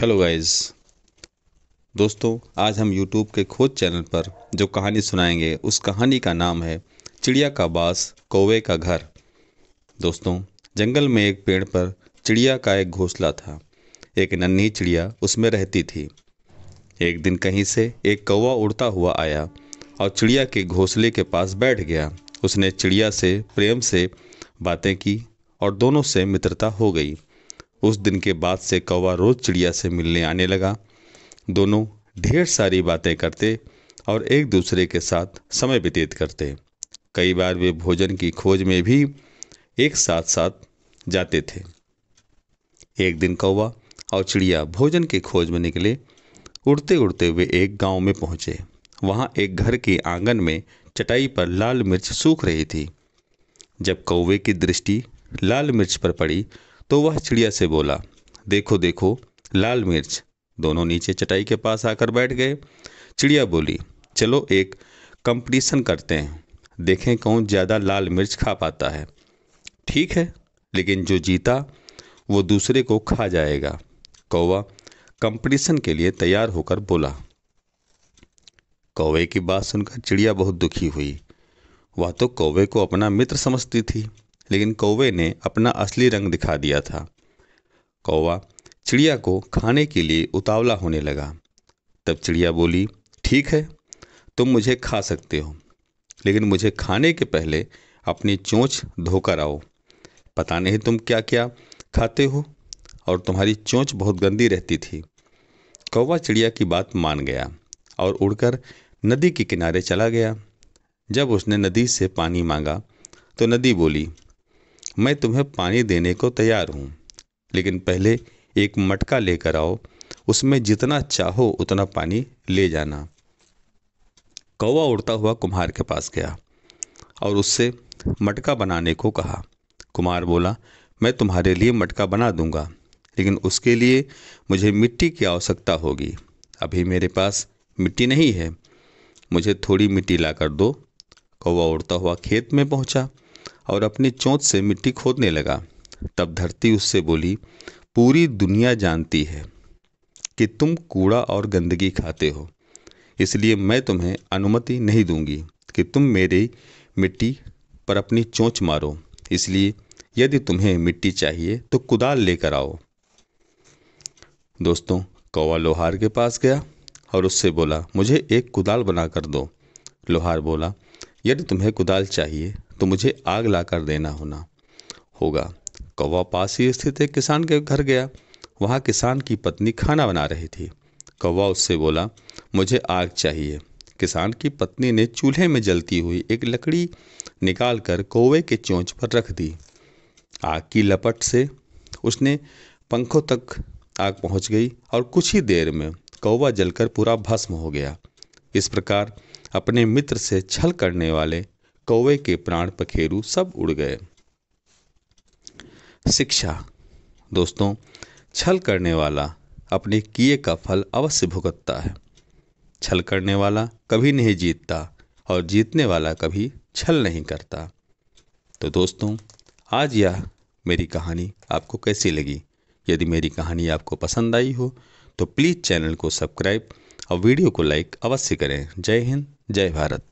Hello guys. दोस्तों, आज हम YouTube के खोज चैनल पर जो कहानी सुनाएंगे उस कहानी का नाम है चिड़िया का बास कौवे का घर। दोस्तों, जंगल में एक पेड़ पर चिड़िया का एक घोंसला था। एक नन्ही चिड़िया उसमें रहती थी। एक दिन कहीं से एक कौवा उड़ता हुआ आया और चिड़िया के घोंसले के पास बैठ गया। उसने चिड़िया से प्रेम से बातें की और दोनों से मित्रता हो गई। उस दिन के बाद से कौवा रोज चिड़िया से मिलने आने लगा। दोनों ढेर सारी बातें करते और एक दूसरे के साथ समय व्यतीत करते। कई बार वे भोजन की खोज में भी एक साथ साथ जाते थे। एक दिन कौवा और चिड़िया भोजन की खोज में निकले। उड़ते उड़ते वे एक गांव में पहुंचे। वहां एक घर के आंगन में चटाई पर लाल मिर्च सूख रही थी। जब कौवे की दृष्टि लाल मिर्च पर पड़ी तो वह चिड़िया से बोला, देखो देखो लाल मिर्च। दोनों नीचे चटाई के पास आकर बैठ गए। चिड़िया बोली, चलो एक कंपटीशन करते हैं, देखें कौन ज़्यादा लाल मिर्च खा पाता है। ठीक है, लेकिन जो जीता वो दूसरे को खा जाएगा। कौवा कंपटीशन के लिए तैयार होकर बोला। कौवे की बात सुनकर चिड़िया बहुत दुखी हुई। वह तो कौवे को अपना मित्र समझती थी, लेकिन कौवे ने अपना असली रंग दिखा दिया था। कौवा चिड़िया को खाने के लिए उतावला होने लगा। तब चिड़िया बोली, ठीक है, तुम मुझे खा सकते हो, लेकिन मुझे खाने के पहले अपनी चोंच धोकर आओ। पता नहीं तुम क्या क्या खाते हो और तुम्हारी चोंच बहुत गंदी रहती थी। कौवा चिड़िया की बात मान गया और उड़कर नदी के किनारे चला गया। जब उसने नदी से पानी मांगा तो नदी बोली, मैं तुम्हें पानी देने को तैयार हूँ, लेकिन पहले एक मटका लेकर आओ, उसमें जितना चाहो उतना पानी ले जाना। कौवा उड़ता हुआ कुम्हार के पास गया और उससे मटका बनाने को कहा। कुम्हार बोला, मैं तुम्हारे लिए मटका बना दूंगा, लेकिन उसके लिए मुझे मिट्टी की आवश्यकता होगी। अभी मेरे पास मिट्टी नहीं है, मुझे थोड़ी मिट्टी ला कर दो। कौवा उड़ता हुआ खेत में पहुंचा और अपनी चोंच से मिट्टी खोदने लगा। तब धरती उससे बोली, पूरी दुनिया जानती है कि तुम कूड़ा और गंदगी खाते हो, इसलिए मैं तुम्हें अनुमति नहीं दूंगी कि तुम मेरी मिट्टी पर अपनी चोंच मारो। इसलिए यदि तुम्हें मिट्टी चाहिए तो कुदाल लेकर आओ। दोस्तों, कौवा लोहार के पास गया और उससे बोला, मुझे एक कुदाल बना कर दो। लोहार बोला, यदि तुम्हें कुदाल चाहिए तो मुझे आग ला कर देना होगा। कौवा पास ही स्थित एक किसान के घर गया। वहाँ किसान की पत्नी खाना बना रही थी। कौवा उससे बोला, मुझे आग चाहिए। किसान की पत्नी ने चूल्हे में जलती हुई एक लकड़ी निकालकर कौवे के चोंच पर रख दी। आग की लपट से उसने पंखों तक आग पहुँच गई और कुछ ही देर में कौवा जलकर पूरा भस्म हो गया। इस प्रकार अपने मित्र से छल करने वाले कौवे के प्राण पखेरु सब उड़ गए। शिक्षा। दोस्तों, छल करने वाला अपने किए का फल अवश्य भुगतता है। छल करने वाला कभी नहीं जीतता और जीतने वाला कभी छल नहीं करता। तो दोस्तों, आज यह मेरी कहानी आपको कैसी लगी? यदि मेरी कहानी आपको पसंद आई हो तो प्लीज़ चैनल को सब्सक्राइब और वीडियो को लाइक अवश्य करें। जय हिंद, जय भारत।